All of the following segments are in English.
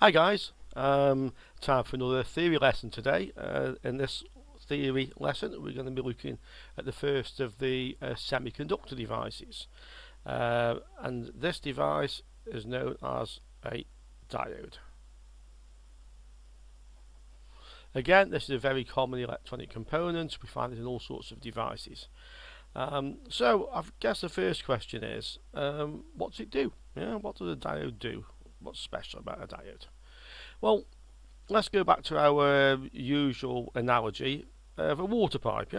Hi guys, time for another theory lesson today. In this theory lesson we're going to be looking at the first of the semiconductor devices, and this device is known as a diode. Again, this is a very common electronic component. We find it in all sorts of devices. So I guess the first question is, what does it do? What does a diode do? What's special about a diode? Well, let's go back to our usual analogy of a water pipe.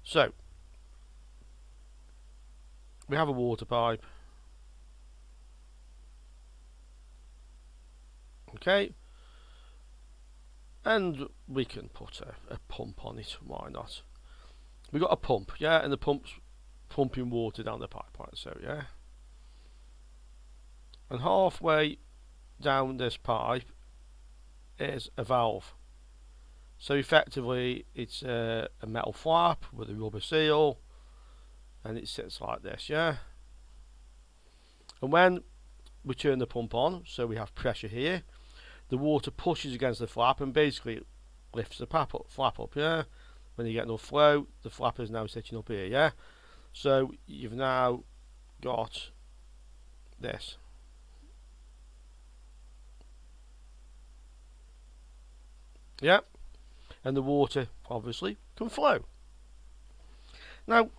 So we have a water pipe. Okay. And we can put a pump on it. Why not? We've got a pump, and the pump's pumping water down the pipe like so, and halfway down this pipe is a valve. So effectively it's a metal flap with a rubber seal, and it sits like this, and when we turn the pump on, so we have pressure here, the water pushes against the flap and basically lifts the flap up, When you get enough flow, the flap is now sitting up here, So you've now got this. And the water obviously can flow. Now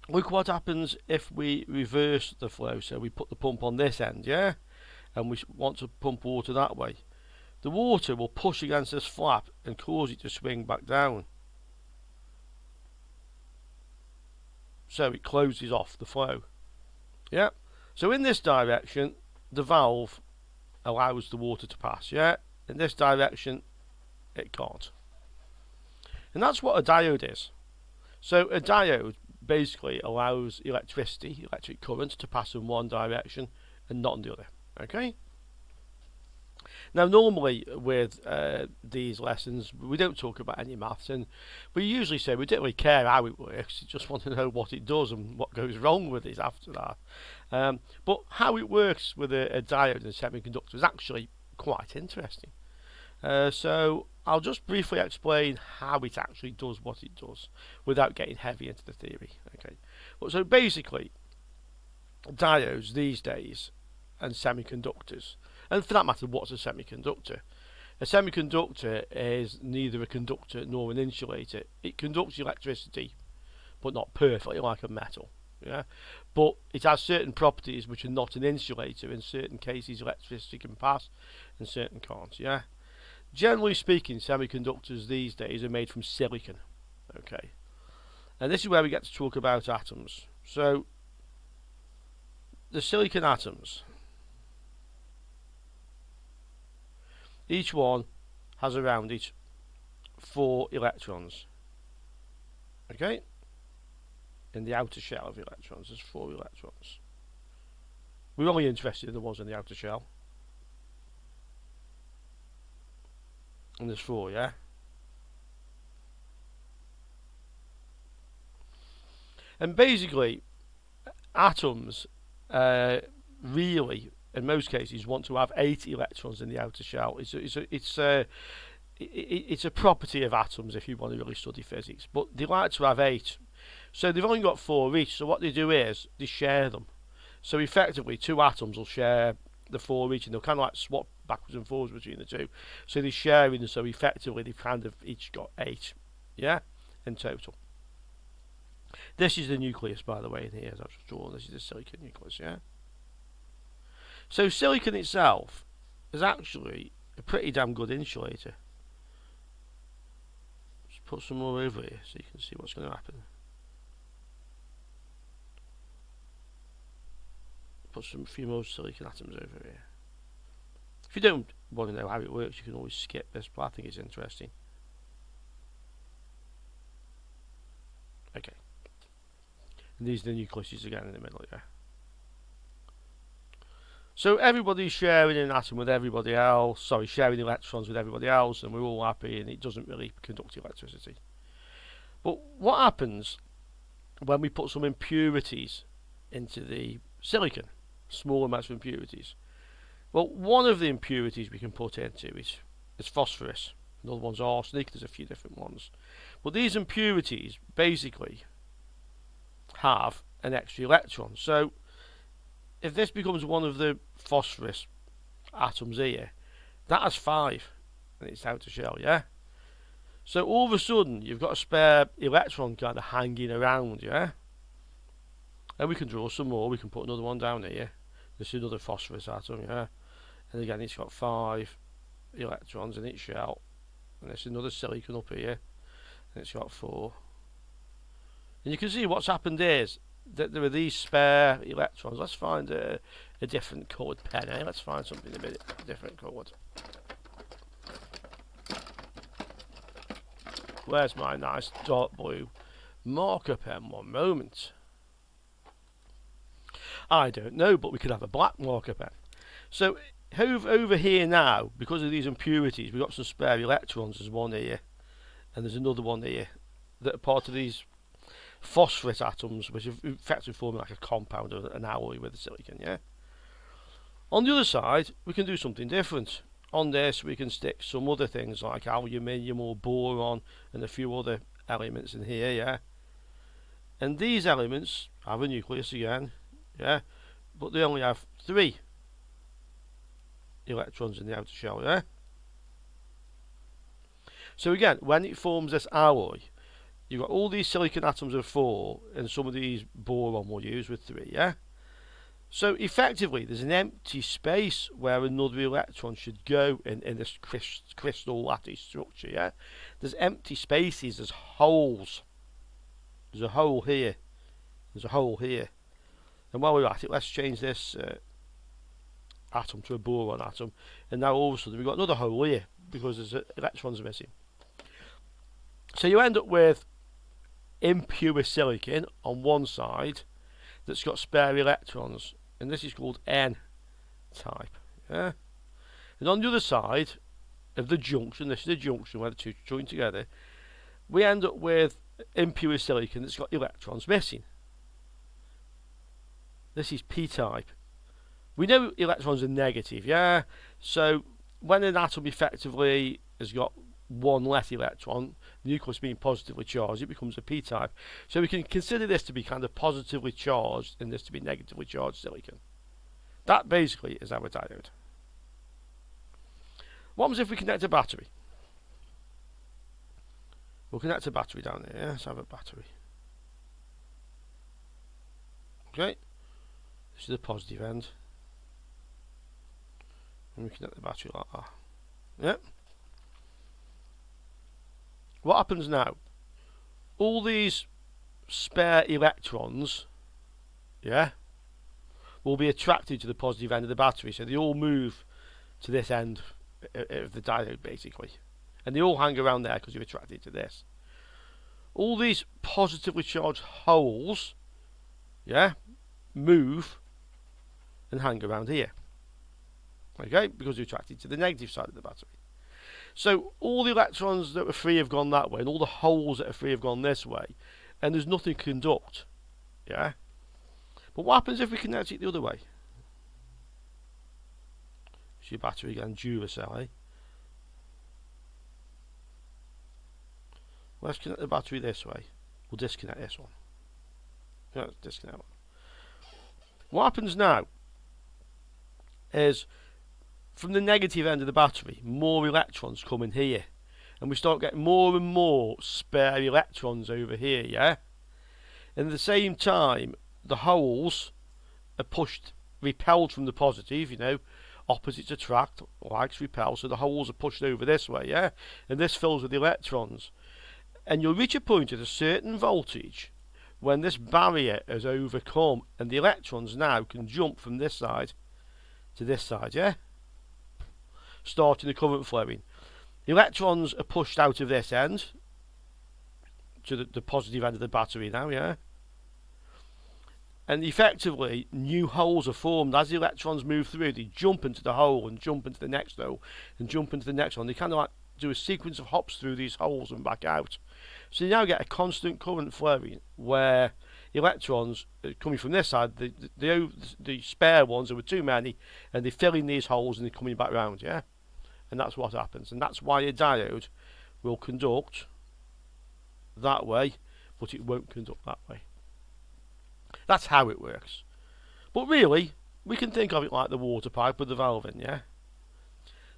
look what happens if we reverse the flow. So we put the pump on this end, and we want to pump water that way. The water will push against this flap and cause it to swing back down. So it closes off the flow. So in this direction the valve allows the water to pass, In this direction it can't. And that's what a diode is. So a diode basically allows electric current, to pass in one direction and not in the other. Okay? Now normally with these lessons we don't talk about any maths, and we usually say we don't really care how it works, you just want to know what it does and what goes wrong with it after that. But how it works with a diode and a semiconductor is actually quite interesting. So I'll just briefly explain how it actually does what it does without getting heavy into the theory. Okay. Well, so basically diodes these days and semiconductors, and for that matter, what's a semiconductor? A semiconductor is neither a conductor nor an insulator. It conducts electricity, but not perfectly like a metal. But it has certain properties which are not an insulator. In certain cases electricity can pass and certain can't. Generally speaking, semiconductors these days are made from silicon. Okay. And this is where we get to talk about atoms. So the silicon atoms, each one has around it 4 electrons. Okay? In the outer shell of electrons, there's 4 electrons. We're only interested in the ones in the outer shell. And there's 4, And basically, atoms really, in most cases, want to have 8 electrons in the outer shell. It's a property of atoms if you want to really study physics. But they like to have 8. So they've only got 4 each. So what they do is they share them. So effectively, 2 atoms will share the 4 each, and they'll kind of like swap backwards and forwards between the 2. So they're sharing, so effectively they've kind of each got 8, in total. This is the nucleus, by the way, in here, as I've just drawn. This is the silicon nucleus, So silicon itself is actually a pretty damn good insulator. Just put some more over here so you can see what's going to happen. Put a few more silicon atoms over here. If you don't want to know how it works, you can always skip this, but I think it's interesting. Okay. And these are the nucleuses again in the middle, So everybody's sharing an atom with everybody else, sharing electrons with everybody else, and we're all happy, and it doesn't really conduct electricity. But what happens when we put some impurities into the silicon, small amounts of impurities? Well, one of the impurities we can put into is phosphorus. Another one's arsenic. There's a few different ones. But these impurities basically have an extra electron. So if this becomes one of the phosphorus atoms here, that has 5 in its outer shell, yeah? So all of a sudden you've got a spare electron kind of hanging around, yeah? And we can draw some more. We can put another one down here. This is another phosphorus atom, yeah? And again, it's got 5 electrons in its shell. And there's another silicon up here, and it's got 4. And you can see what's happened is that there are these spare electrons. Let's find a different coloured pen, eh? Let's find something a bit different coloured. Where's my nice dark blue marker pen? One moment. I don't know, but we could have a black marker pen. So over here now, because of these impurities, we've got some spare electrons. There's one here, and there's another one here that are part of these phosphorus atoms, which are effectively forming like a compound or an alloy with the silicon, yeah? On the other side, we can do something different. On this, we can stick some other things like aluminium or boron and a few other elements in here, yeah? And these elements have a nucleus again, yeah? But they only have 3 electrons in the outer shell, yeah? So again, when it forms this alloy, you've got all these silicon atoms of 4 and some of these boron we'll use with 3, yeah? So effectively there's an empty space where another electron should go in this crystal lattice structure, yeah? There's empty spaces, there's holes. There's a hole here. There's a hole here. And while we're at it, let's change this atom to a boron atom, and now all of a sudden we've got another hole here because there's electrons missing. So you end up with impure silicon on one side that's got spare electrons, and this is called N type, yeah? And on the other side of the junction, this is the junction where the two join together, we end up with impure silicon that's got electrons missing. This is P type. We know electrons are negative, yeah? So when an atom effectively has got one less electron, the nucleus being positively charged, it becomes a P type. So we can consider this to be kind of positively charged and this to be negatively charged silicon. That basically is our diode. What happens if we connect a battery? We'll connect a battery down here. Let's have a battery. Okay. This is the positive end. And we connect the battery like that. Yep. What happens now? All these spare electrons, yeah, will be attracted to the positive end of the battery, so they all move to this end of the diode basically, and they all hang around there because you're attracted to this. All these positively charged holes, yeah, move and hang around here, okay, because you're attracted to the negative side of the battery. So all the electrons that were free have gone that way, and all the holes that are free have gone this way, and there's nothing to conduct, yeah? But what happens if we connect it the other way? It's your battery again, Duracell, eh? Let's connect the battery this way. We'll disconnect this one. Yeah, let's disconnect one. What happens now is, from the negative end of the battery, more electrons come in here, and we start getting more and more spare electrons over here, yeah? And at the same time, the holes are repelled from the positive, you know, opposites attract, likes repel, so the holes are pushed over this way, yeah? And this fills with electrons. And you'll reach a point at a certain voltage when this barrier is overcome, and the electrons now can jump from this side to this side, yeah? Starting the current flowing. Electrons are pushed out of this end to the positive end of the battery now, yeah? And effectively, new holes are formed. As the electrons move through, they jump into the hole and jump into the next hole and jump into the next one. They kind of like do a sequence of hops through these holes and back out. So you now get a constant current flowing where electrons coming from this side, the spare ones, there were too many, and they fill in these holes and they're coming back round, yeah? And that's what happens. And that's why a diode will conduct that way, but it won't conduct that way. That's how it works. But really, we can think of it like the water pipe with the valve in, yeah?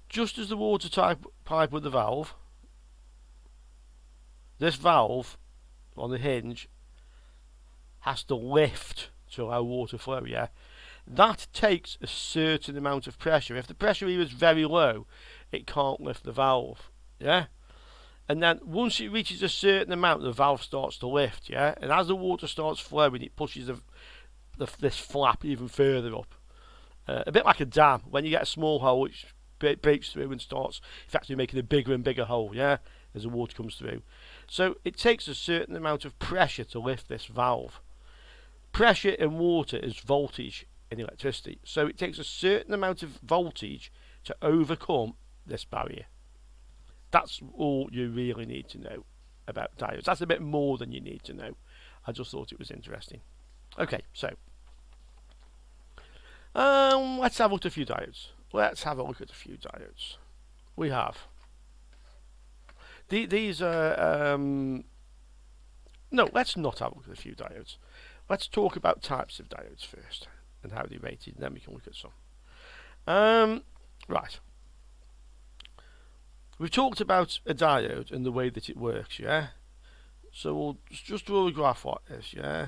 Just as the water pipe with the valve, this valve on the hinge has to lift to allow water flow, yeah? That takes a certain amount of pressure. If the pressure here is very low, it can't lift the valve, yeah? And then once it reaches a certain amount, the valve starts to lift, yeah? And as the water starts flowing, it pushes this flap even further up. A bit like a dam. When you get a small hole, it breaks through and starts effectively making a bigger and bigger hole, yeah? As the water comes through. So it takes a certain amount of pressure to lift this valve. Pressure in water is voltage in electricity. So it takes a certain amount of voltage to overcome this barrier. That's all you really need to know about diodes. That's a bit more than you need to know. I just thought it was interesting. Okay, so let's have a look at a few diodes. We have these are no, let's not have a look at a few diodes. Let's talk about types of diodes first and how they're rated, and then we can look at some. Right. We've talked about a diode and the way that it works, yeah? So we'll just draw a graph like this, yeah?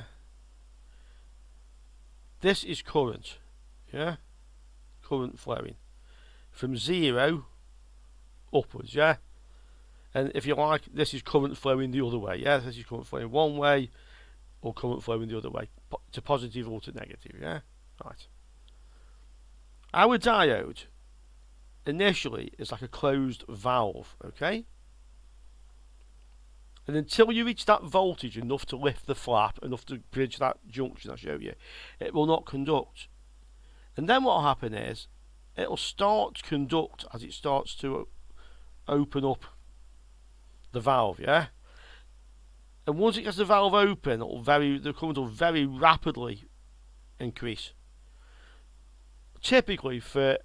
This is current, yeah? Current flowing. From 0 upwards, yeah? And if you like, this is current flowing the other way, yeah? This is current flowing one way, or current flowing the other way, to positive or to negative, yeah? Right. Our diode initially is like a closed valve, okay? And until you reach that voltage enough to lift the flap, enough to bridge that junction I showed you, it will not conduct. And then what will happen is it'll start to conduct as it starts to open up the valve, yeah? And once it gets the valve open, the current will very rapidly increase. Typically for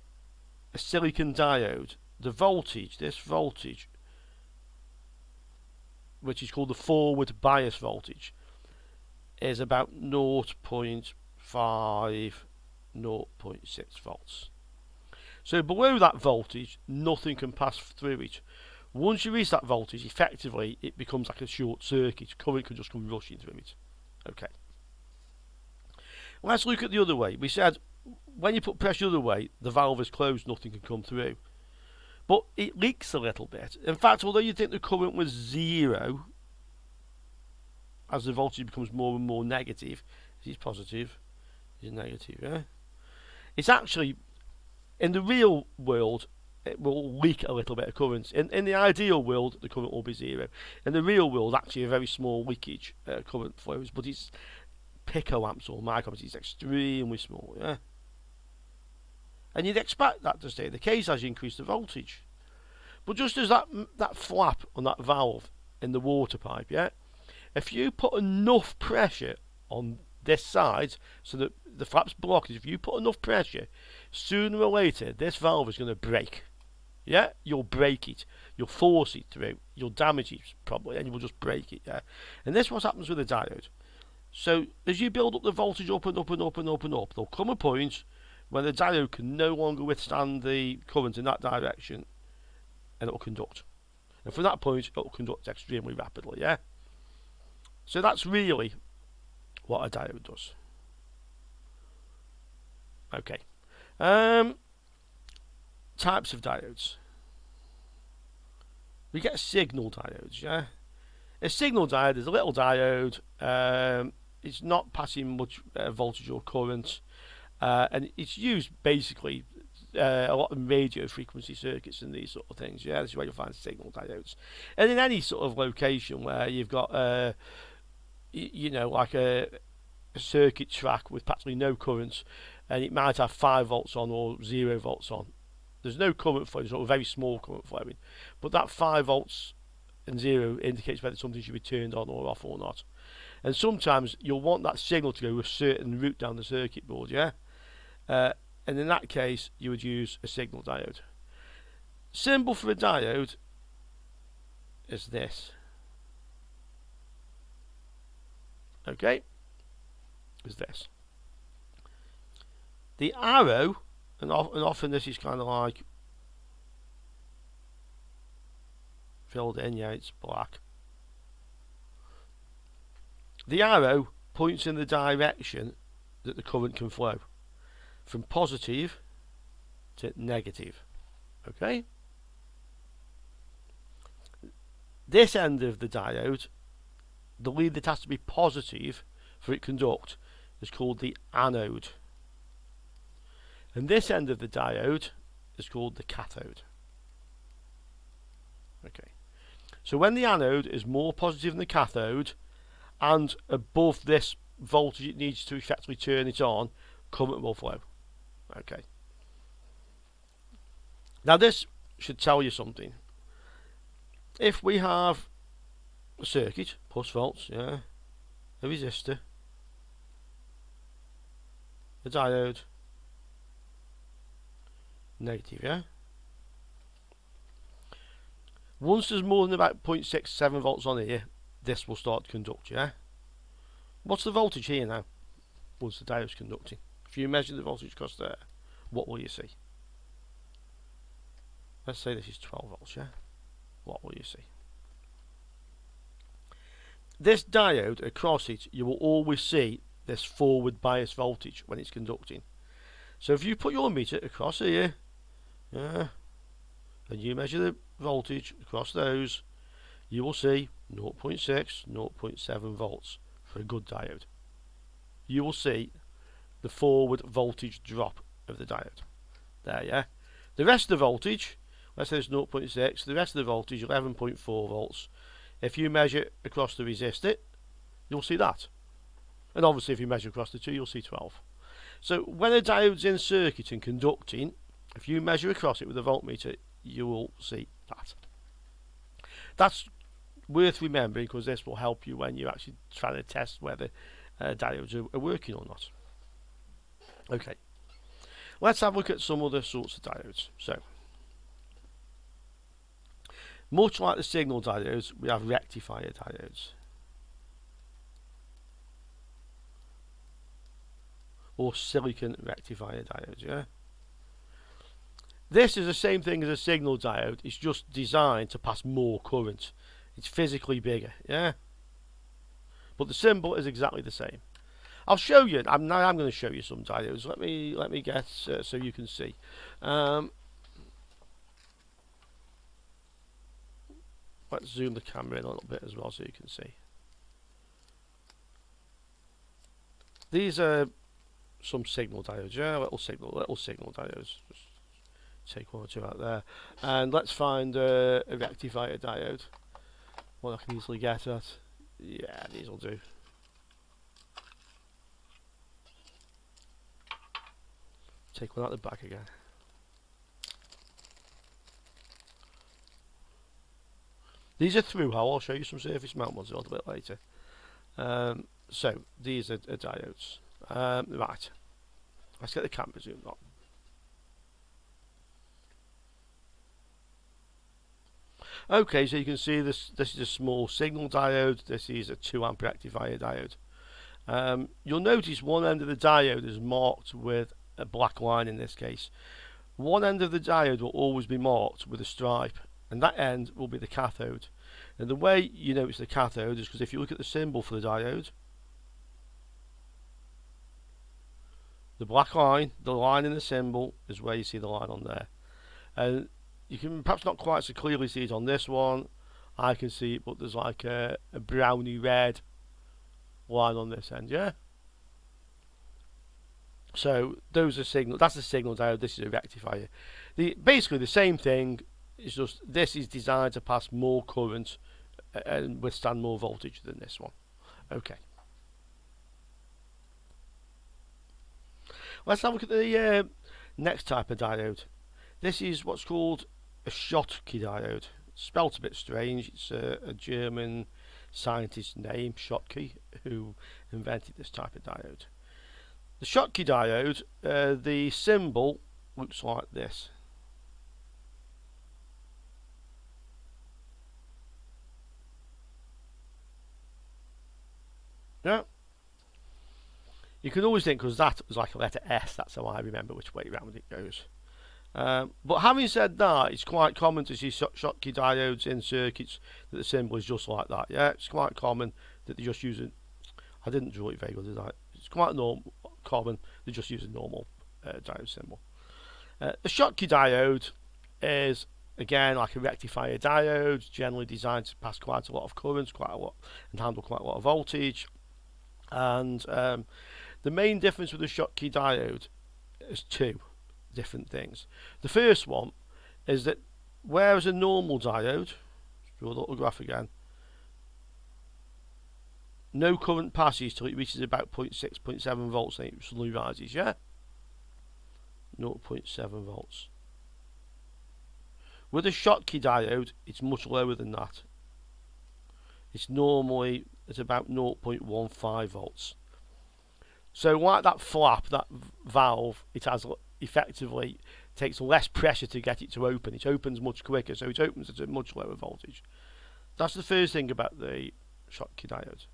a silicon diode, the voltage, this voltage, which is called the forward bias voltage, is about 0.5, 0.6 volts. So below that voltage, nothing can pass through it. Once you reach that voltage, effectively, it becomes like a short circuit. Current can just come rushing through it. Okay. Let's look at the other way. We said when you put pressure the other way, the valve is closed, nothing can come through. But it leaks a little bit. In fact, although you think the current was 0, as the voltage becomes more and more negative, this is positive, this is negative, yeah? It's actually, in the real world, it will leak a little bit of current. In the ideal world, the current will be 0. In the real world, actually a very small leakage current flows, but it's picoamps or microamps, it's extremely small, yeah? And you'd expect that to stay the case as you increase the voltage. But just as that flap on that valve in the water pipe, yeah? If you put enough pressure on this side so that the flap's blocked, if you put enough pressure, sooner or later this valve is going to break. Yeah? You'll break it. You'll force it through. You'll damage it probably, and you will just break it, yeah? And this is what happens with a diode. So as you build up the voltage up and up and up and up and up, there'll come a point when the diode can no longer withstand the current in that direction, and it will conduct. And from that point, it will conduct extremely rapidly, yeah? So that's really what a diode does. Okay. Types of diodes. We get signal diodes, yeah? A signal diode is a little diode. It's not passing much voltage or current. And it's used basically a lot of radio frequency circuits and these sort of things. Yeah, this is where you'll find signal diodes. And in any sort of location where you've got, you know, like a circuit track with practically no current, and it might have 5 volts on or 0 volts on. There's no current flowing, sort of very small current flowing, but that 5 volts and 0 indicates whether something should be turned on or off or not. And sometimes you'll want that signal to go a certain route down the circuit board, yeah? And in that case, you would use a signal diode. Symbol for a diode is this. Okay? Is this. The arrow, and often this is kind of like filled in, yeah, it's black. The arrow points in the direction that the current can flow, from positive to negative. Okay? This end of the diode, the lead that has to be positive for it to conduct, is called the anode. And this end of the diode is called the cathode. Okay. So when the anode is more positive than the cathode and above this voltage it needs to effectively turn it on, current will flow. Okay. Now this should tell you something. If we have a circuit, plus volts, yeah, a resistor, a diode, negative, yeah. Once there's more than about 0.67 volts on here, this will start to conduct, yeah. What's the voltage here now? Once the diode's conducting. If you measure the voltage across there, what will you see? Let's say this is 12 volts, yeah. What will you see? This diode across it, you will always see this forward bias voltage when it's conducting. So if you put your meter across here, yeah, and you measure the voltage across those, you will see 0.6, 0.7 volts for a good diode. You will see the forward voltage drop of the diode. There, yeah. The rest of the voltage, let's say it's 0.6, the rest of the voltage 11.4 volts. If you measure across the resistor, you'll see that. And obviously if you measure across the two, you'll see 12. So when a diode's in circuit and conducting, if you measure across it with a voltmeter, you will see that. That's worth remembering because this will help you when you're actually trying to test whether diodes are working or not. Okay, let's have a look at some other sorts of diodes. So, much like the signal diodes, we have rectifier diodes, or silicon rectifier diodes, yeah? This is the same thing as a signal diode, it's just designed to pass more current. It's physically bigger, yeah? But the symbol is exactly the same. I'll show you, I'm going to show you some diodes. Let me get so you can see. Let's zoom the camera in a little bit as well so you can see. These are some signal diodes, yeah, little signal diodes. Just take one or two out there, and let's find a rectifier diode. One I can easily get at. Yeah, these will do. Take one out the back again. These are through hole. I'll show you some surface mount ones a little bit later. So these are diodes. Right, let's get the camera zoomed on. Okay, so you can see this is a small signal diode, this is a 2 amp rectifier diode. You'll notice one end of the diode is marked with a black line in this case. One end of the diode will always be marked with a stripe, and that end will be the cathode. And the way you know it's the cathode is because if you look at the symbol for the diode, the black line, the line in the symbol, is where you see the line on there. And you can perhaps not quite so clearly see it on this one. I can see it, but there's like a browny red line on this end, yeah? So those are signal. That's a signal diode, this is a rectifier. Basically the same thing, it's just this is designed to pass more current and withstand more voltage than this one. Okay. Let's have a look at the next type of diode. This is what's called a Schottky Diode. It's spelt a bit strange. It's a German scientist's name, Schottky, who invented this type of diode. The Shotkey Diode, the symbol looks like this. Yeah. You can always think, because that was like a letter S, that's how I remember which way round it goes. But having said that, it's quite common to see Schottky diodes in circuits that the symbol is just like that. Yeah, it's quite common that they just use it. I didn't draw it very good, did I? It's quite common they just use a normal diode symbol. The Schottky diode is again like a rectifier diode, generally designed to pass quite a lot of current, and handle quite a lot of voltage. And the main difference with the Schottky diode is two different things. The first one is that whereas a normal diode, draw a little graph again, no current passes till it reaches about 0.6, 0.7 volts, and it suddenly rises, yeah? 0.7 volts. With a Schottky diode, it's much lower than that. It's normally at about 0.15 volts. So like that flap, that valve, it has effectively takes less pressure to get it to open. It opens much quicker, so it opens at a much lower voltage. That's the first thing about the Schottky diode.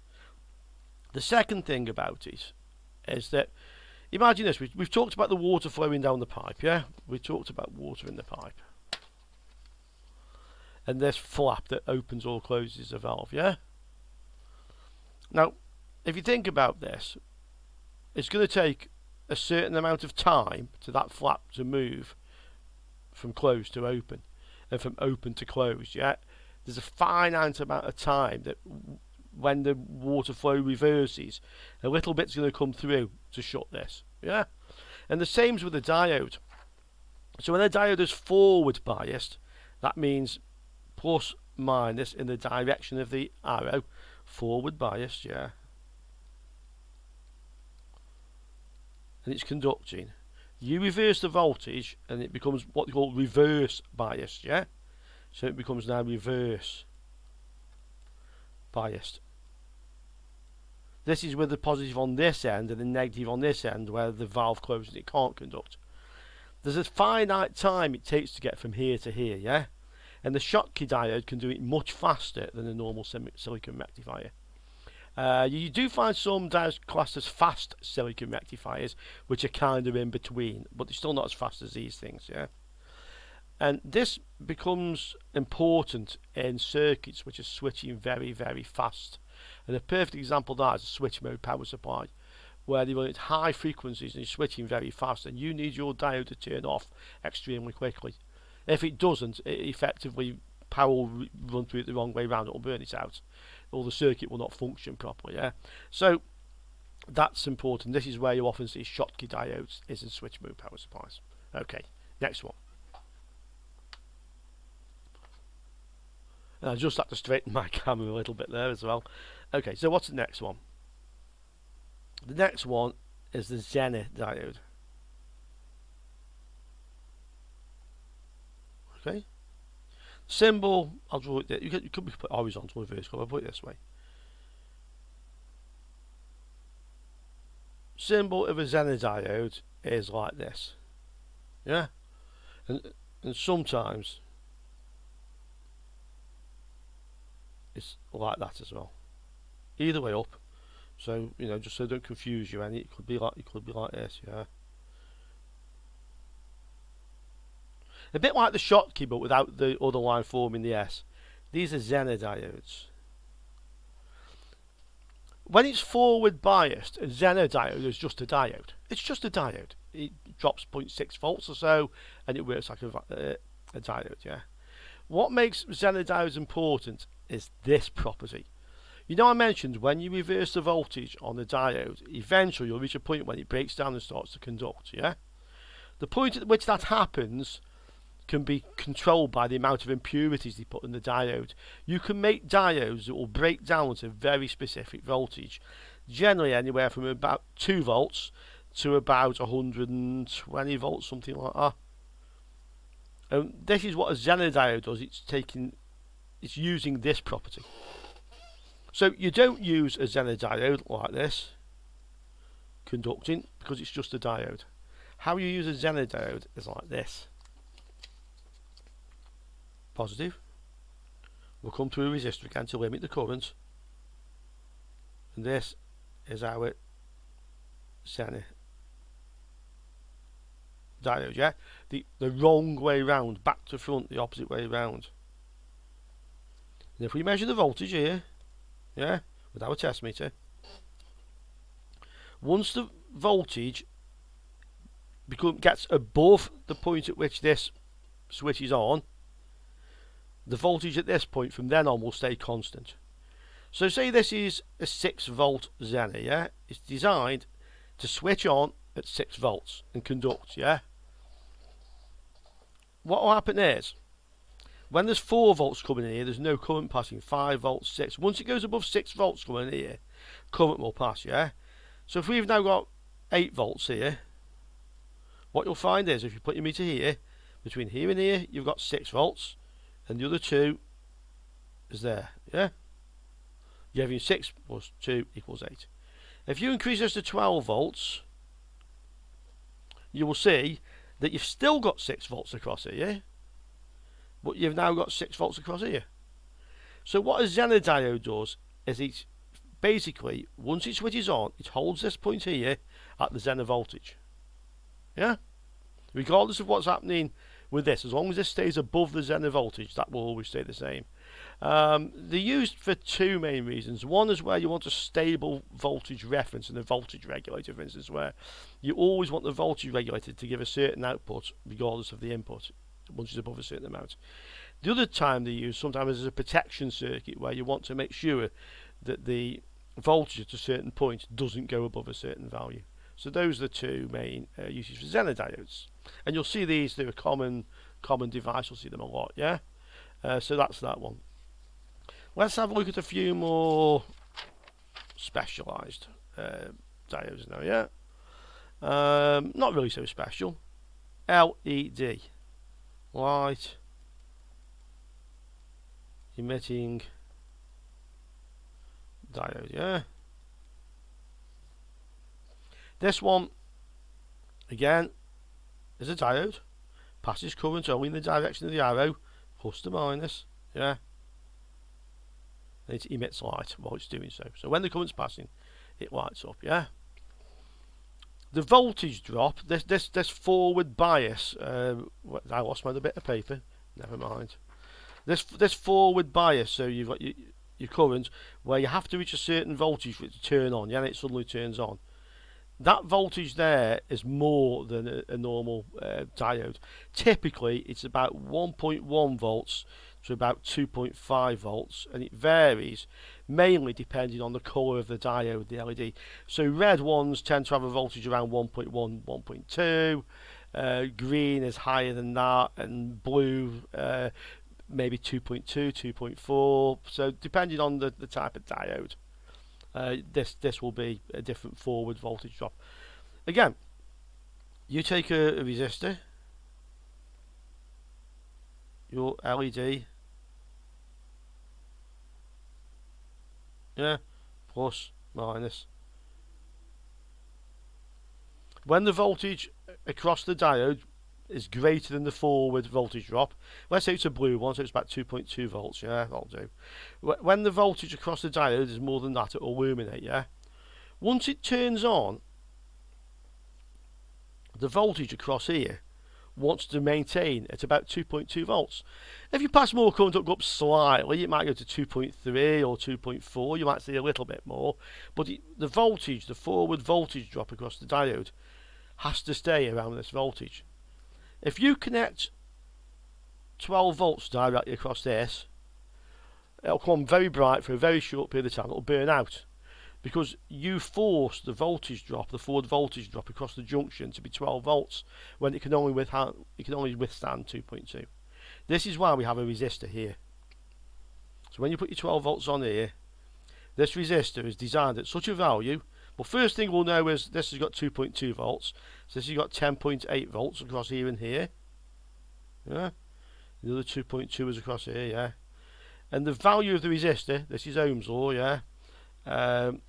The second thing about it is that, imagine this, we've talked about the water flowing down the pipe, yeah? We talked about water in the pipe. And this flap that opens or closes the valve, yeah? Now, if you think about this, it's going to take a certain amount of time to that flap to move from closed to open, and from open to closed, yeah? There's a finite amount of time that when the water flow reverses, a little bit's going to come through to shut this, yeah? And the same's with the diode. So when a diode is forward biased, that means plus minus in the direction of the arrow, forward biased, yeah? And it's conducting. You reverse the voltage and it becomes what you call reverse biased, yeah? So it becomes now reverse biased. This is with the positive on this end and the negative on this end, where the valve closes and it can't conduct. There's a finite time it takes to get from here to here, yeah? And the Schottky diode can do it much faster than a normal silicon rectifier. You do find some diodes classed as fast silicon rectifiers, which are kind of in between, but they're still not as fast as these things, yeah? And this becomes important in circuits which are switching very, very fast. And a perfect example of that is a switch mode power supply, where they run at high frequencies and you're switching very fast, and you need your diode to turn off extremely quickly. If it doesn't, it effectively power will run through it the wrong way around, it will burn it out, or the circuit will not function properly, yeah? So that's important. This is where you often see Schottky diodes is in switch mode power supplies. Okay, next one. And I just had to straighten my camera a little bit there as well. Okay, so what's the next one? The next one is the Zener Diode. Okay. Symbol, I'll draw it there. You could put horizontal or vertical, I'll put it this way. Symbol of a Zener diode is like this. Yeah? And sometimes it's like that as well. Either way up. So, you know, just so don't confuse you, and it could be like this, yeah. A bit like the Schottky, but without the other line forming the S. These are Zener diodes. When it's forward biased, a Zener diode is just a diode. It's just a diode. It drops 0.6 volts or so, and it works like a diode, yeah. What makes Zener diodes important is this property. You know, I mentioned when you reverse the voltage on the diode, eventually you'll reach a point when it breaks down and starts to conduct, yeah? The point at which that happens can be controlled by the amount of impurities they put in the diode. You can make diodes that will break down to very specific voltage, generally anywhere from about 2 volts to about 120 volts, something like that. And this is what a Zener diode does. It's using this property. So you don't use a Zener diode like this, conducting, because it's just a diode. How you use a Zener diode is like this. Positive. We'll come to a resistor again to limit the current. And this is our Zener diode, yeah? The wrong way round, back to front, the opposite way round. And if we measure the voltage here, yeah, with our test meter, once the voltage gets above the point at which this switches on, the voltage at this point from then on will stay constant. So say this is a 6 volt Zener, yeah? It's designed to switch on at 6 volts and conduct, yeah? What will happen is, when there's 4 volts coming in here, there's no current passing. 5 volts, 6. Once it goes above 6 volts coming in here, current will pass, yeah? So if we've now got 8 volts here, what you'll find is, if you put your meter here, between here and here, you've got 6 volts, and the other 2 is there, yeah? You're having 6 plus 2 equals 8. If you increase this to 12 volts, you will see that you've still got 6 volts across here, yeah? But you've now got 6 volts across here. So what a Zener diode does is it basically, once it switches on, it holds this point here at the Zener voltage. Yeah? Regardless of what's happening with this, as long as this stays above the Zener voltage, that will always stay the same. They're used for 2 main reasons. One is where you want a stable voltage reference and a voltage regulator, for instance, where you always want the voltage regulator to give a certain output regardless of the input once it's above a certain amount. The other time they use sometimes as a protection circuit, where you want to make sure that the voltage at a certain point doesn't go above a certain value. So those are the 2 main uses for Zener diodes, and you'll see these. They're a common device. You'll see them a lot, yeah. So that's that one. Let's have a look at a few more specialised diodes now, yeah. Not really so special. LED, light emitting diode, yeah. This one again is a diode, passes current only in the direction of the arrow, plus to minus, yeah. And it emits light while it's doing so. So when the current's passing, it lights up, yeah. The voltage drop, this forward bias, I lost my other bit of paper, never mind. This forward bias, so you've got your current, where you have to reach a certain voltage for it to turn on, yeah, and it suddenly turns on. That voltage there is more than a normal diode. Typically, it's about 1.1 volts to about 2.5 volts, and it varies mainly depending on the colour of the diode, the LED. So red ones tend to have a voltage around 1.1, 1.2. Green is higher than that, and blue maybe 2.2, 2.4. So depending on the type of diode, this will be a different forward voltage drop. Again, you take a resistor, your LED, yeah, plus, minus. When the voltage across the diode is greater than the forward voltage drop, let's say it's a blue one, so it's about 2.2 volts, yeah, that'll do. When the voltage across the diode is more than that, it will illuminate, yeah. Once it turns on, the voltage across here wants to maintain at about 2.2 volts. If you pass more current up slightly, it might go to 2.3 or 2.4, you might see a little bit more, but the voltage, the forward voltage drop across the diode has to stay around this voltage. If you connect 12 volts directly across this, it'll come very bright for a very short period of time. It'll burn out because you force the voltage drop, the forward voltage drop across the junction to be 12 volts when it can only withstand 2.2. This is why we have a resistor here. So when you put your 12 volts on here, this resistor is designed at such a value. Well, first thing we'll know is this has got 2.2 volts. So this has got 10.8 volts across here and here. Yeah. The other 2.2 is across here, yeah. And the value of the resistor, this is Ohm's law, yeah. The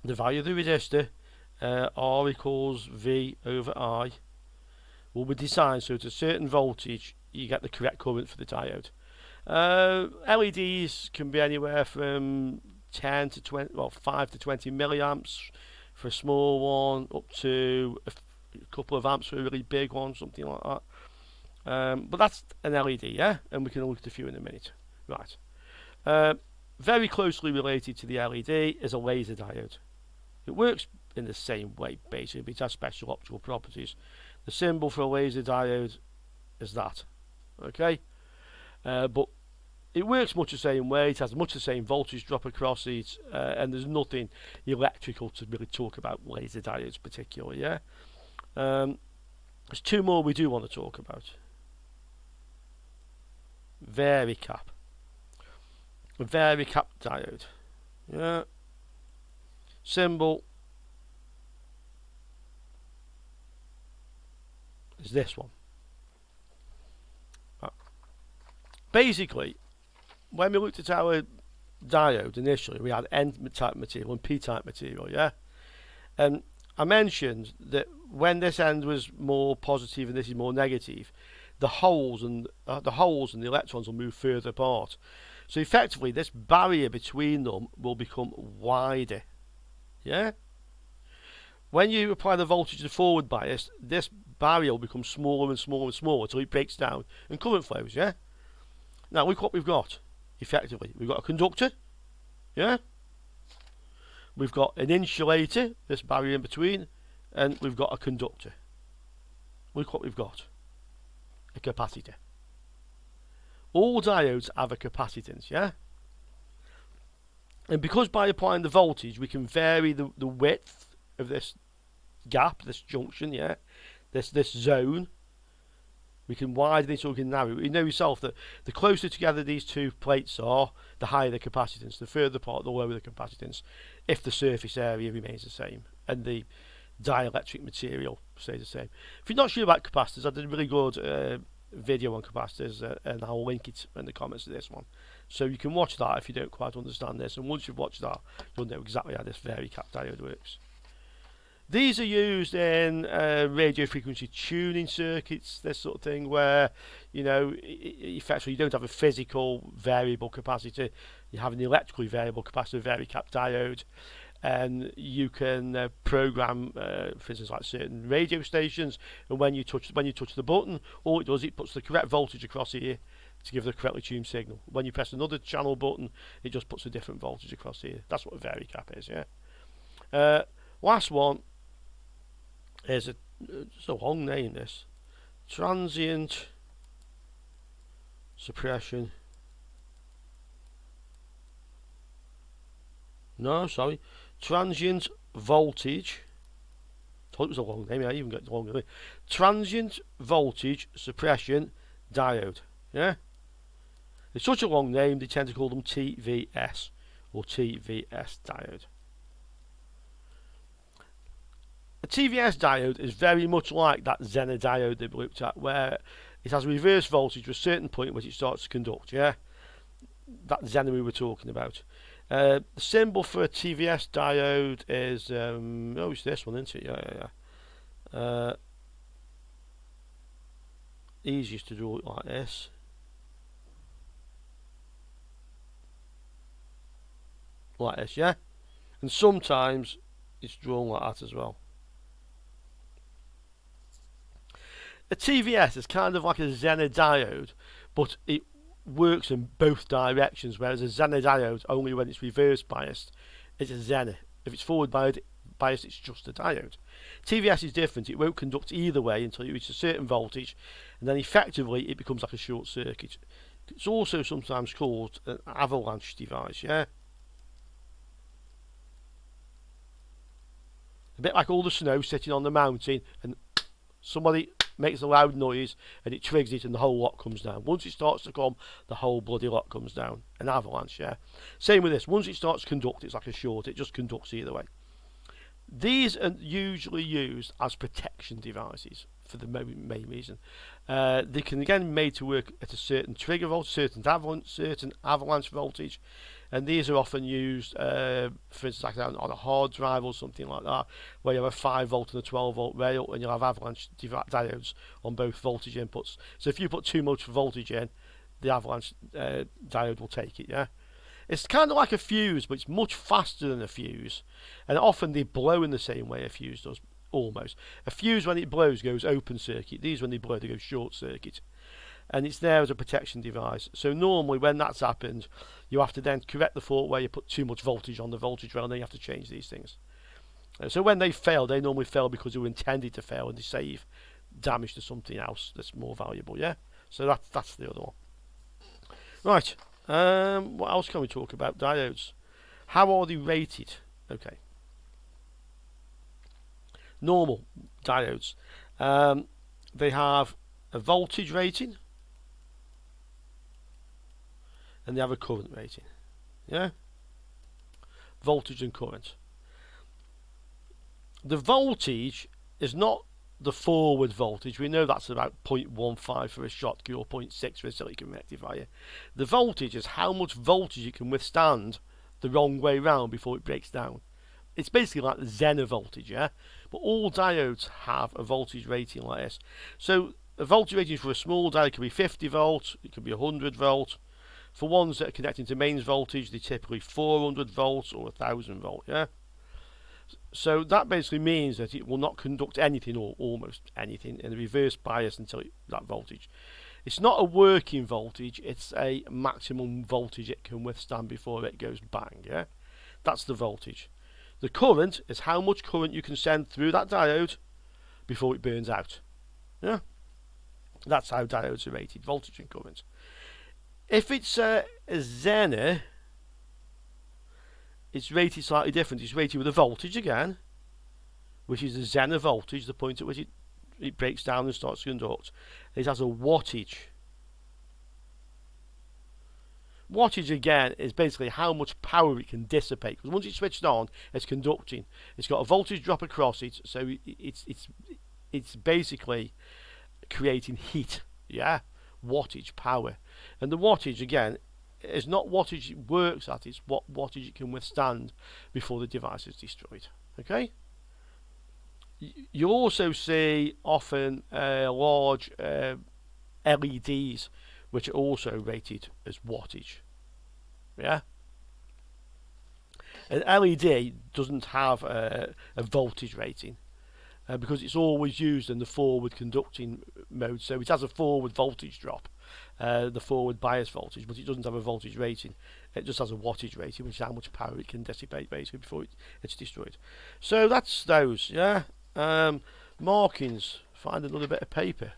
value of the resistor, R equals V over I, will be designed so at a certain voltage you get the correct current for the diode. LEDs can be anywhere from 10 to 20, well, 5 to 20 milliamps for a small one, up to a couple of amps for a really big one, something like that. But that's an LED, yeah, and we can look at a few in a minute. Right. Very closely related to the LED is a laser diode. It works in the same way, basically, but it has special optical properties. The symbol for a laser diode is that. Okay? But it works much the same way. It has much the same voltage drop across it, and there's nothing electrical to really talk about laser diodes particularly, yeah? There's two more we do want to talk about. Varicap. A Varicap diode. Yeah. Symbol is this one. Basically, when we looked at our diode initially, we had N-type material and P-type material, yeah? And I mentioned that when this end was more positive and this is more negative, the holes and the electrons will move further apart. So effectively, this barrier between them will become wider. Yeah? When you apply the voltage to the forward bias, this barrier will become smaller and smaller and smaller until it breaks down and current flows. Yeah? Now look what we've got. Effectively, we've got a conductor. Yeah? We've got an insulator, this barrier in between, and we've got a conductor. Look what we've got. A capacitor. All diodes have a capacitance, yeah? And because by applying the voltage we can vary the width of this gap, this junction, yeah? This zone. We can widen it or we can narrow it. You know yourself that the closer together these two plates are, the higher the capacitance. The further apart, the lower the capacitance, if the surface area remains the same and the dielectric material stays the same. If you're not sure about capacitors, I did a really good video on capacitors, and I'll link it in the comments to this one. So you can watch that if you don't quite understand this, and once you've watched that, you'll know exactly how this Varicap diode works. These are used in radio frequency tuning circuits, this sort of thing, where, you know, effectively you don't have a physical variable capacitor, you have an electrically variable capacitor, Varicap diode, and you can program, for instance, like certain radio stations, and when you touch the button, all it does, it puts the correct voltage across here to give the correctly tuned signal. When you press another channel button, it just puts a different voltage across here. That's what a Varicap is, yeah. Last one is it's a long name, this. Transient Suppression. No, sorry. Transient Voltage. I thought it was a long name. I even got it long name. Transient Voltage Suppression Diode. Yeah. It's such a long name. They tend to call them TVS or TVS diode. A TVS diode is very much like that Zener diode that we looked at, where it has a reverse voltage to a certain point which it starts to conduct. Yeah. That Zener we were talking about. The symbol for a TVS diode is oh, it's this one, isn't it? Yeah. Easiest to draw it like this. Like this, yeah? And sometimes it's drawn like that as well. A TVS is kind of like a Zener diode, but it works in both directions, whereas a Zener diode, only when it's reverse biased, it's a Zener. If it's forward biased, it's just a diode. TVS is different. It won't conduct either way until you reach a certain voltage, and then effectively it becomes like a short circuit. It's also sometimes called an avalanche device, yeah? A bit like all the snow sitting on the mountain, and somebody makes a loud noise and it triggers it and the whole lot comes down. Once it starts to come, the whole bloody lot comes down. An avalanche, yeah. Same with this. Once it starts to conduct, it's like a short. It just conducts either way. These are usually used as protection devices for the main reason. They can again be made to work at a certain trigger voltage, certain avalanche voltage, and these are often used, for instance, like on a hard drive or something like that, where you have a 5 volt and a 12 volt rail, and you'll have avalanche diodes on both voltage inputs. So if you put too much voltage in, the avalanche diode will take it. Yeah, it's kind of like a fuse, but it's much faster than a fuse, and often they blow in the same way a fuse does. Almost. A fuse, when it blows, goes open circuit. These, when they blow, they go short circuit. And it's there as a protection device. So normally when that's happened, you have to then correct the fault where you put too much voltage on the voltage rail, and then you have to change these things. So when they fail, they normally fail because they were intended to fail, and they save damage to something else that's more valuable. Yeah. So that's the other one. Right. What else can we talk about? Diodes. How are they rated? Okay. Normal diodes, they have a voltage rating and they have a current rating. Yeah, voltage and current. The voltage is not the forward voltage. We know that's about 0.15 for a Schottky or 0.6 for a silicon rectifier. The voltage is how much voltage it can withstand the wrong way round before it breaks down. It's basically like the Zener voltage, yeah? But all diodes have a voltage rating like this. So a voltage rating for a small diode can be 50 volt, it can be 100 volt. For ones that are connecting to mains voltage, they're typically 400 volts or 1000 volt, yeah? So that basically means that it will not conduct anything or almost anything in a reverse bias until that voltage. It's not a working voltage, it's a maximum voltage it can withstand before it goes bang, yeah? That's the voltage. The current is how much current you can send through that diode before it burns out. Yeah, that's how diodes are rated, voltage and current. If it's a Zener, it's rated slightly different. It's rated with a voltage again, which is the Zener voltage, the point at which it breaks down and starts to conduct. It has a wattage. Wattage again is basically how much power it can dissipate, because once it's switched on, it's conducting. It's got a voltage drop across it, so it's basically creating heat. Yeah, wattage, power, and the wattage again is not wattage it works at; it's what wattage it can withstand before the device is destroyed. Okay. You also see often large LEDs, which are also rated as wattage. Yeah. An LED doesn't have a voltage rating because it's always used in the forward conducting mode. So it has a forward voltage drop, the forward bias voltage, but it doesn't have a voltage rating. It just has a wattage rating, which is how much power it can dissipate basically before it's destroyed. So that's those. Yeah. Markings. Find another bit of paper.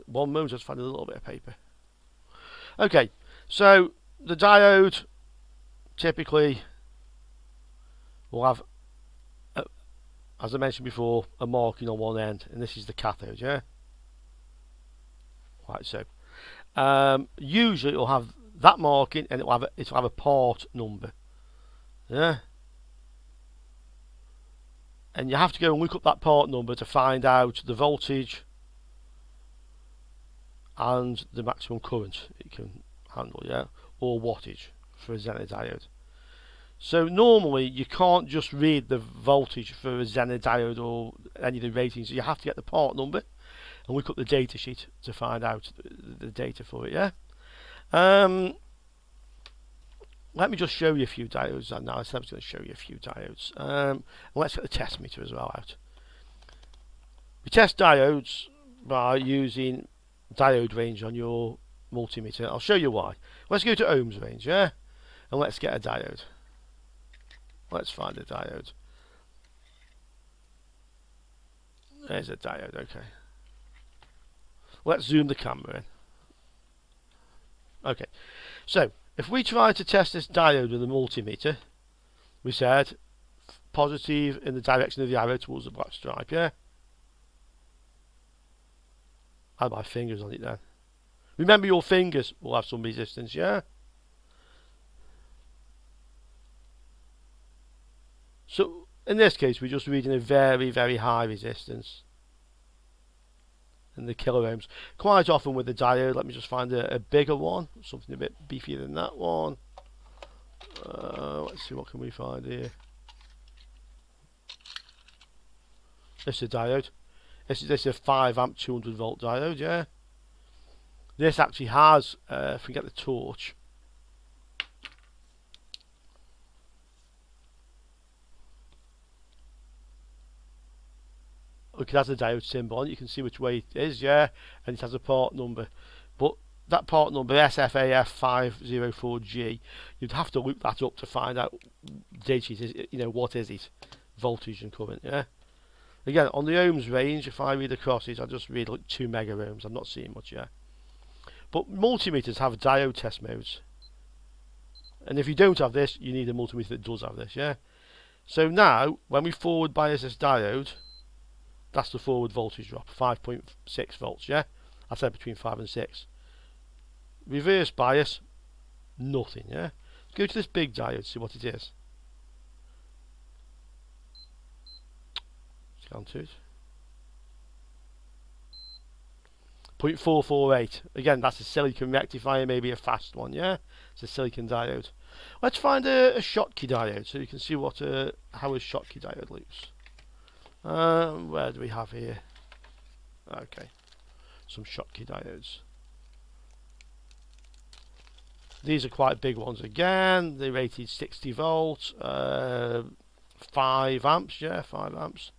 One moment, just find a little bit of paper. Okay, so the diode typically will have, as I mentioned before, a marking on one end, and this is the cathode, yeah? Like so. Usually it will have that marking, and it will have a part number, yeah? And you have to go and look up that part number to find out the voltage and the maximum current it can handle, yeah, or wattage for a Zener diode. So normally you can't just read the voltage for a Zener diode or any of the ratings. You have to get the part number and look up the data sheet to find out the data for it. Yeah. Let me just show you a few diodes now. I'm just going to show you a few diodes. Let's get the test meter as well out. We test diodes by using diode range on your multimeter. I'll show you why. Let's go to ohms range, yeah? And let's get a diode. Let's find a diode. There's a diode, okay. Let's zoom the camera in. Okay, so if we try to test this diode with a multimeter, we said positive in the direction of the arrow towards the black stripe, yeah? I have my fingers on it then. Remember, your fingers will have some resistance, yeah? So in this case we're just reading a very, very high resistance. in the kilo ohms. Quite often with the diode, let me just find a bigger one, something a bit beefier than that one. Let's see, what can we find here? This is a diode. This is a 5 amp 200 volt diode, yeah. This actually has, if we get the torch, look, it has a diode symbol on it. You can see which way it is, yeah, and it has a part number. But that part number, SFAF504G, you'd have to look that up to find out what is it, voltage and current, yeah. Again, on the ohms range, if I read across it, I just read like 2 mega ohms. I'm not seeing much, yeah. But multimeters have diode test modes, and if you don't have this, you need a multimeter that does have this, yeah. So now, when we forward bias this diode, that's the forward voltage drop, 5.6 volts, yeah. I said between 5 and 6. Reverse bias, nothing, yeah. Let's go to this big diode, see what it is. Scan to it. 0.448. Again, that's a silicon rectifier, maybe a fast one, yeah. It's a silicon diode. Let's find a Schottky diode so you can see what how a Schottky diode looks. Where do we have here? Okay, some Schottky diodes. These are quite big ones again. They're rated 60 volts, 5 amps, yeah, 5 amps.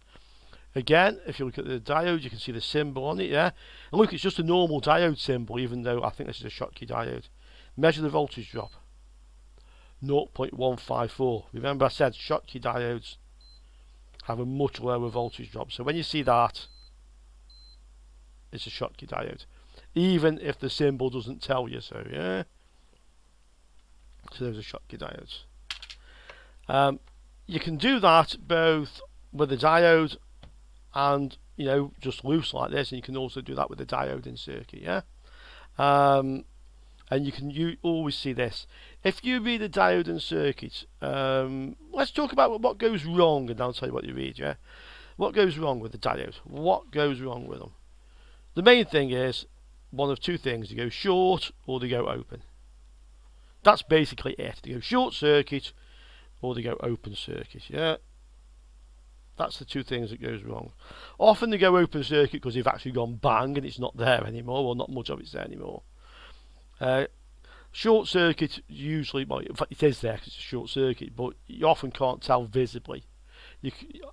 Again, if you look at the diode, you can see the symbol on it, yeah. And look, it's just a normal diode symbol, even though I think this is a Schottky diode. Measure the voltage drop. 0.154. Remember I said Schottky diodes have a much lower voltage drop. So when you see that, it's a Schottky diode. Even if the symbol doesn't tell you so, yeah. So there's a Schottky diodes. You can do that both with the diode and just loose like this, and you can also do that with the diode in circuit, yeah. And you always see this if you read the diode in circuit. Let's talk about what goes wrong, and I'll tell you what you read, yeah. What goes wrong with the diode? What goes wrong with them? The main thing is one of two things: they go short or they go open. That's basically it. They go short circuit or they go open circuit, yeah. That's the two things that goes wrong. Often they go open circuit because they've actually gone bang and it's not there anymore, or not much of it's there anymore. Short circuit usually, well, in fact it is there because it's a short circuit, but you often can't tell visibly.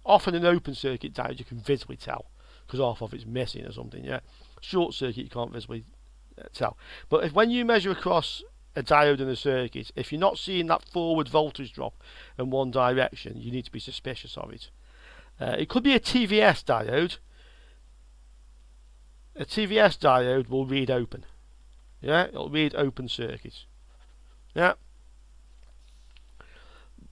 Often an open circuit diode you can visibly tell because half of it's missing or something, yeah. Short circuit you can't visibly tell. But when you measure across a diode in a circuit, if you're not seeing that forward voltage drop in one direction, you need to be suspicious of it. It could be a Tvs diode. A Tvs diode will read open. Yeah, it'll read open circuit. Yeah.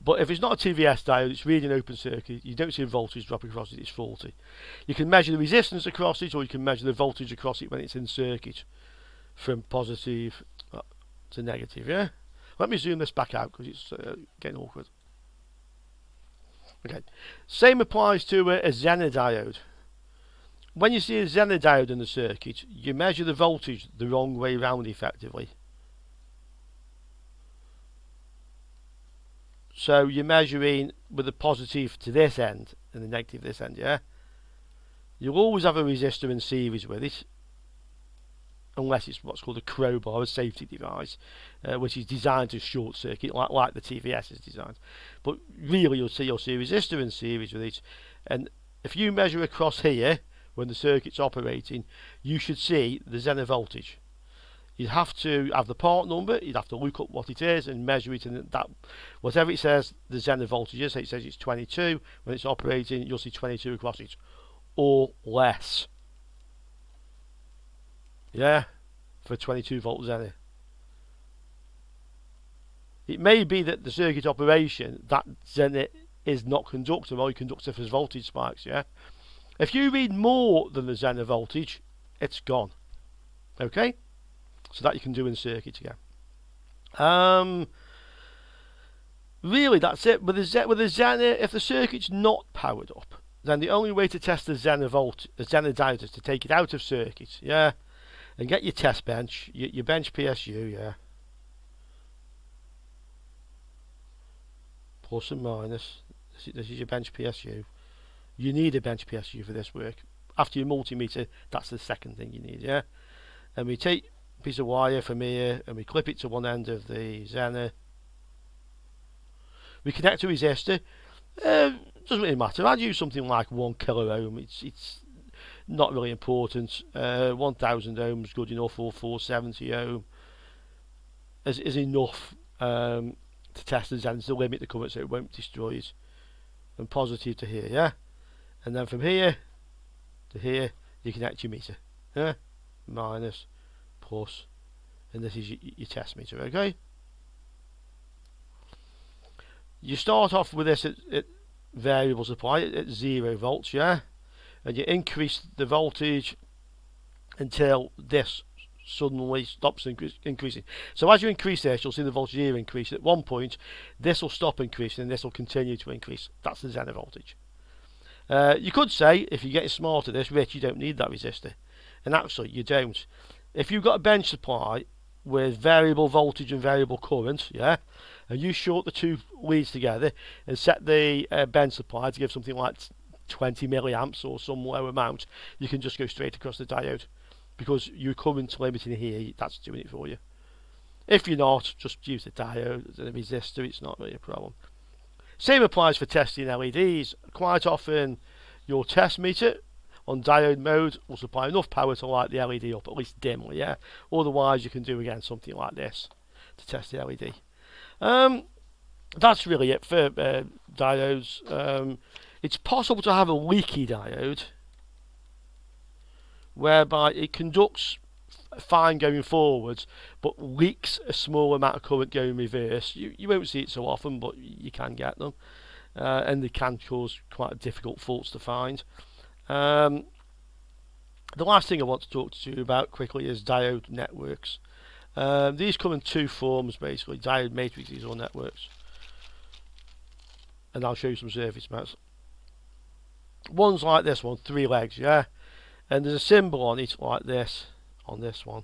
But if it's not a Tvs diode, it's reading open circuit, you don't see a voltage drop across it, it's faulty. You can measure the resistance across it, or you can measure the voltage across it when it's in circuit from positive to negative, yeah. Let me zoom this back out because it's getting awkward. Okay, same applies to a Zener diode. When you see a Zener diode in the circuit, you measure the voltage the wrong way round effectively. So you're measuring with the positive to this end and the negative this end, yeah? You'll always have a resistor in series with it, unless it's what's called a crowbar, a safety device, which is designed to short circuit, like the TVS is designed. But really, you'll see a resistor in series with it, and if you measure across here when the circuit's operating, you should see the Zener voltage. You'd have to have the part number, you'd have to look up what it is and measure it, and that whatever it says the Zener voltage is, it says it's 22, when it's operating you'll see 22 across it, or less. Yeah, for 22 volt Zener. It may be that the circuit operation, that Zener is not conductive, or conductive as voltage spikes, yeah. If you read more than the Zener voltage, it's gone. Okay? So that you can do in circuit again. Really, that's it. With the Zener, if the circuit's not powered up, then the only way to test the Zener Diode is to take it out of circuit, yeah, and get your test bench, your bench PSU, yeah, plus and minus. This is your bench PSU. You need a bench PSU for this work. After your multimeter, that's the second thing you need, yeah. And we take a piece of wire from here and we clip it to one end of the Zener. We connect a resistor. Doesn't really matter. I'd use something like 1 kilo ohm. It's not really important. 1000 ohms good enough, or 470 ohm is enough to test the Zener, to limit the current so it won't destroy it. From positive to here, yeah. And then from here to here, you connect your meter, yeah. Minus, plus, and this is your test meter, okay. You start off with this at variable supply at 0 volts, yeah, and you increase the voltage until this suddenly stops increasing. So as you increase this, you'll see the voltage here increase. At one point, this will stop increasing and this will continue to increase. That's the Zener voltage. You could say, if you're getting smart at this, Rich, you don't need that resistor. And actually, you don't. If you've got a bench supply with variable voltage and variable current, yeah, and you short the two leads together and set the bench supply to give something like 20 milliamps or some low amount, you can just go straight across the diode, because your current limiting here, that's doing it for you. If you're not, just use the diode and the resistor, it's not really a problem. Same applies for testing LEDs. Quite often your test meter on diode mode will supply enough power to light the LED up, at least dimly, yeah. Otherwise you can do again something like this to test the LED. That's really it for diodes. It's possible to have a leaky diode, whereby it conducts fine going forwards but leaks a small amount of current going reverse. You won't see it so often, but you can get them, and they can cause quite difficult faults to find. The last thing I want to talk to you about quickly is Diode Networks. These come in two forms basically, Diode Matrix or networks, and I'll show you some surface mounts. One's like this one, 3 legs, yeah, and there's a symbol on it like this on this one.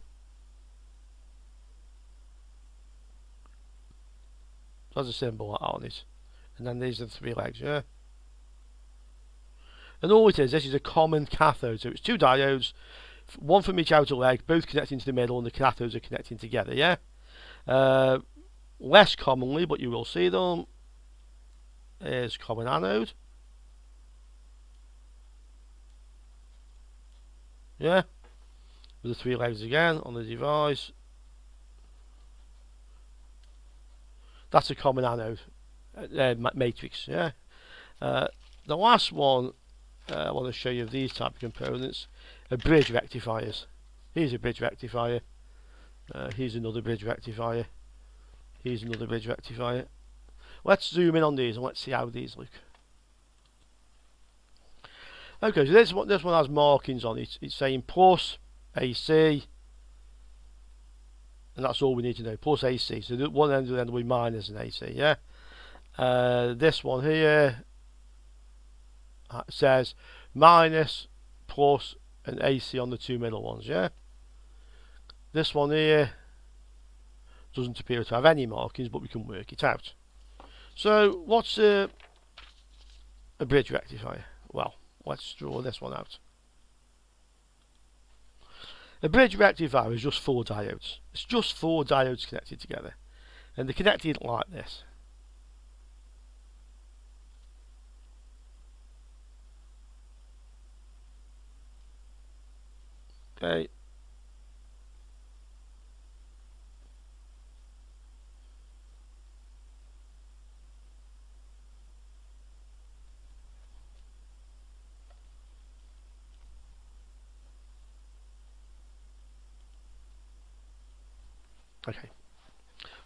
There's a symbol like that on it, and then these are the 3 legs, yeah. And all it is, this is a common cathode, so it's 2 diodes, one from each outer leg, both connecting to the middle, and the cathodes are connecting together, yeah. Less commonly, but you will see them, is common anode, yeah, with the 3 legs again on the device. That's a common anode matrix, yeah. The last one I want to show you of these type of components are bridge rectifiers. Here's a bridge rectifier. Here's another bridge rectifier. Here's another bridge rectifier. Let's zoom in on these and let's see how these look. Okay, so this one has markings on it. It's saying plus AC, and that's all we need to know. Plus AC. So the one end will be minus an AC. Yeah. This one here says minus, plus, and AC on the 2 middle ones. Yeah. This one here doesn't appear to have any markings, but we can work it out. So what's a bridge rectifier? Well, let's draw this one out. A bridge rectifier is just 4 diodes. It's just 4 diodes connected together, and they're connected like this. Okay. Okay.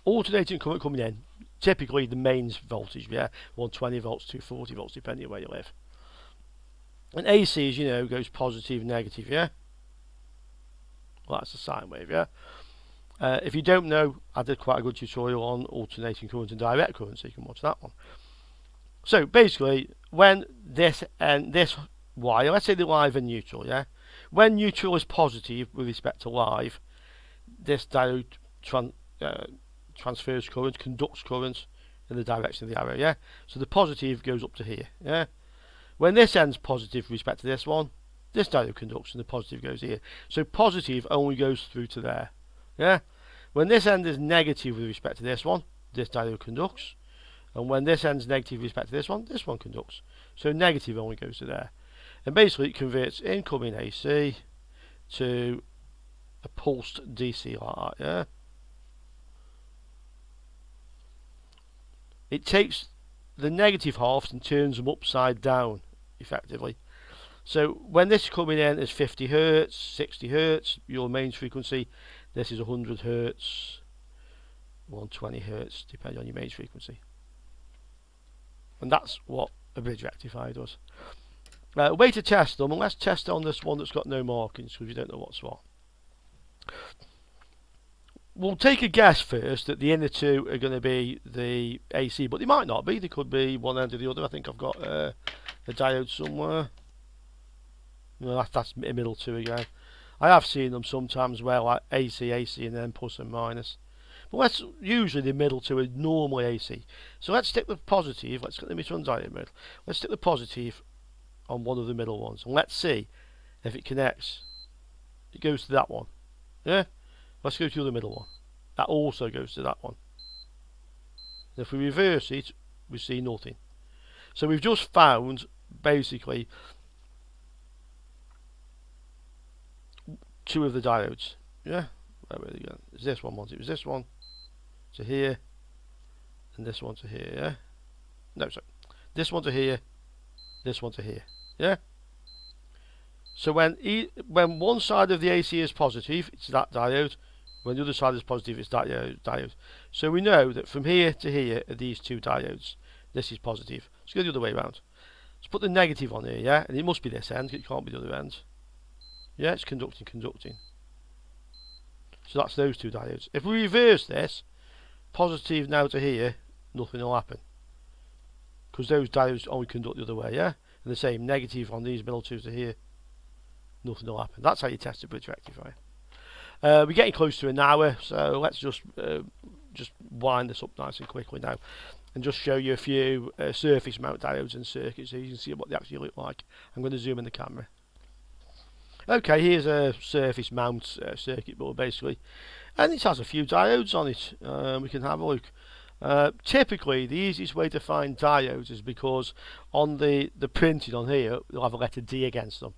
Alternating current coming in, typically the mains voltage, yeah, 120 volts, 240 volts, depending on where you live. And AC, as you know, goes positive, negative, yeah. Well, that's a sine wave, yeah. If you don't know, I did quite a good tutorial on alternating current and direct current, so you can watch that one. So basically, when this and this wire, let's say the live and neutral, yeah, when neutral is positive with respect to live, this diode transfers current, conducts current in the direction of the arrow, yeah. So the positive goes up to here, yeah. When this end's positive with respect to this one, this diode conducts and the positive goes here. So positive only goes through to there, yeah. When this end is negative with respect to this diode conducts. And when this end's negative with respect to this one conducts. So negative only goes to there. And basically it converts incoming AC to a pulsed DC like that, yeah. It takes the negative halves and turns them upside down, effectively. So when this is coming in as 50 Hertz, 60 Hertz, your mains frequency, this is 100 Hertz, 120 Hertz, depending on your mains frequency. And that's what a bridge rectifier does. Way to test them, and let's test on this one that's got no markings, because we don't know what's what. We'll take a guess first that the inner two are going to be the AC, but they might not be. They could be one end or the other. I think I've got a diode somewhere. No, that's middle two again. I have seen them sometimes where like AC, and then plus and minus. But usually the middle two are normally AC. So let's stick the positive, let's get the meter on diode mode. Let's stick the positive on one of the middle ones. And let's see if it connects. It goes to that one. Yeah? Let's go to the middle one. That also goes to that one. And if we reverse it, we see nothing. So we've just found, basically, two of the diodes. Yeah? Where were they going? It's this one, it was this one to here, and this one to here, yeah? No, sorry. This one to here, this one to here, yeah? So when one side of the AC is positive, it's that diode. When the other side is positive, it's that diode. So we know that from here to here are these two diodes. This is positive. Let's go the other way around. Let's put the negative on here, yeah? And it must be this end, it can't be the other end. Yeah, it's conducting. So that's those two diodes. If we reverse this, positive now to here, nothing will happen. Because those diodes only conduct the other way, yeah? And the same, negative on these middle two to here, nothing will happen. That's how you test a bridge rectifier. We're getting close to an hour, so let's just wind this up nice and quickly now. And just show you a few surface mount diodes and circuits so you can see what they actually look like. I'm going to zoom in the camera. Okay, here's a surface mount circuit board basically, and it has a few diodes on it. We can have a look. Typically the easiest way to find diodes is because on the printing on here you'll have a letter D against them.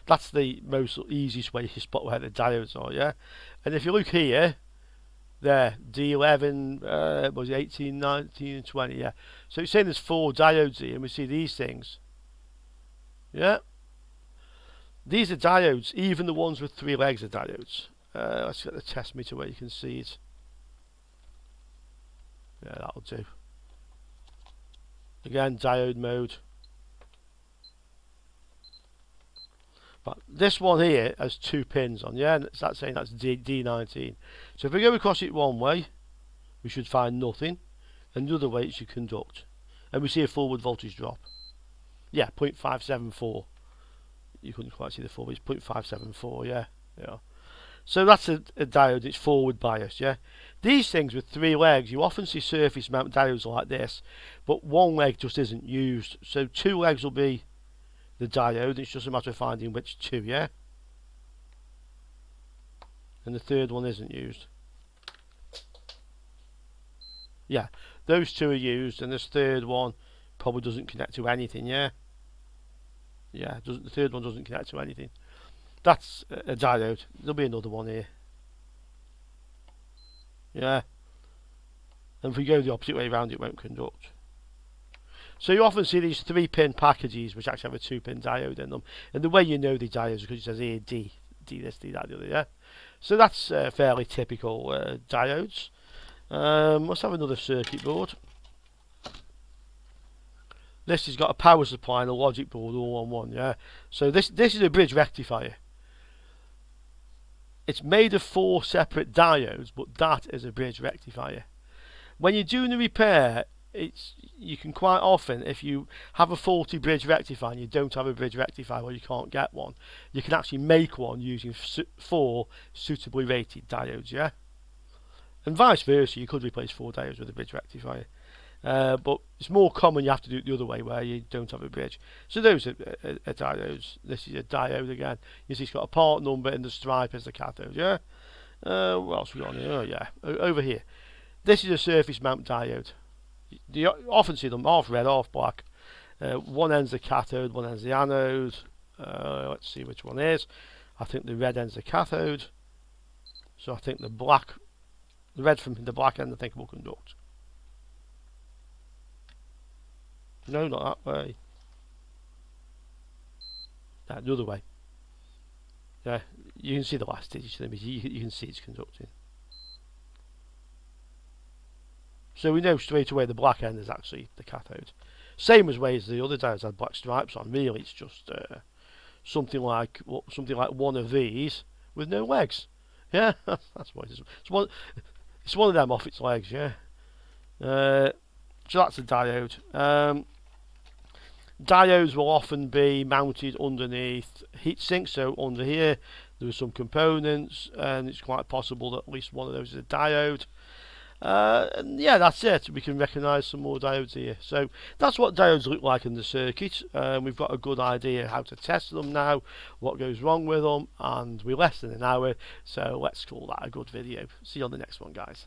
That's the most easiest way to spot where the diodes are, yeah? And if you look here, there, D11, was it 18, 19 and 20, yeah. So it's saying there's 4 diodes here, and we see these things. Yeah? These are diodes, even the ones with 3 legs are diodes. Let's get the test meter where you can see it. Yeah, that'll do. Again, diode mode. But this one here has 2 pins on, yeah, and that's saying that's D19. So if we go across it one way, we should find nothing, and the other way it should conduct. And we see a forward voltage drop. Yeah, 0.574. You couldn't quite see the full, but it's 0.574, yeah. So that's a diode, it's forward biased, yeah. These things with 3 legs, you often see surface mount diodes like this, but one leg just isn't used. So 2 legs will be the diode, it's just a matter of finding which 2, yeah? And the third one isn't used. Yeah, those 2 are used, and this third one probably doesn't connect to anything, yeah? Yeah, the third one doesn't connect to anything. That's a diode. There'll be another one here. Yeah. And if we go the opposite way around, it won't conduct. So you often see these 3-pin packages which actually have a 2-pin diode in them. And the way you know the diodes is because it says here D this, D that, the other, yeah? So that's fairly typical diodes. Let's have another circuit board. This has got a power supply and a logic board all on one, yeah? So this is a bridge rectifier. It's made of 4 separate diodes, but that is a bridge rectifier. When you're doing a repair, you can quite often, if you have a faulty bridge rectifier and you don't have a bridge rectifier or you can't get one, you can actually make one using 4 suitably rated diodes, yeah? And vice versa, you could replace 4 diodes with a bridge rectifier. But it's more common you have to do it the other way where you don't have a bridge. So those are diodes. This is a diode again. You see it's got a part number and the stripe as the cathode, yeah? What else we got on here? Oh yeah, over here. This is a surface mount diode. You often see them half red, half black. One end's the cathode, one end's the anode. Let's see which one is. I think the red end's the cathode. So I think the red from the black end I think will conduct. No, not that way. The other way. Yeah, you can see the last digit of the image. You can see it's conducting. So we know straight away the black end is actually the cathode. Same as way as the other diodes had black stripes on. Really, it's just something like one of these with no legs. Yeah, that's what it is. It's one of them off its legs. Yeah. So that's a diode. Diodes will often be mounted underneath heat sinks, so under here there are some components and it's quite possible that at least one of those is a diode. And yeah, that's it. We can recognise some more diodes here. So that's what diodes look like in the circuit. We've got a good idea how to test them now, what goes wrong with them, and we're less than an hour, so let's call that a good video. See you on the next one, guys.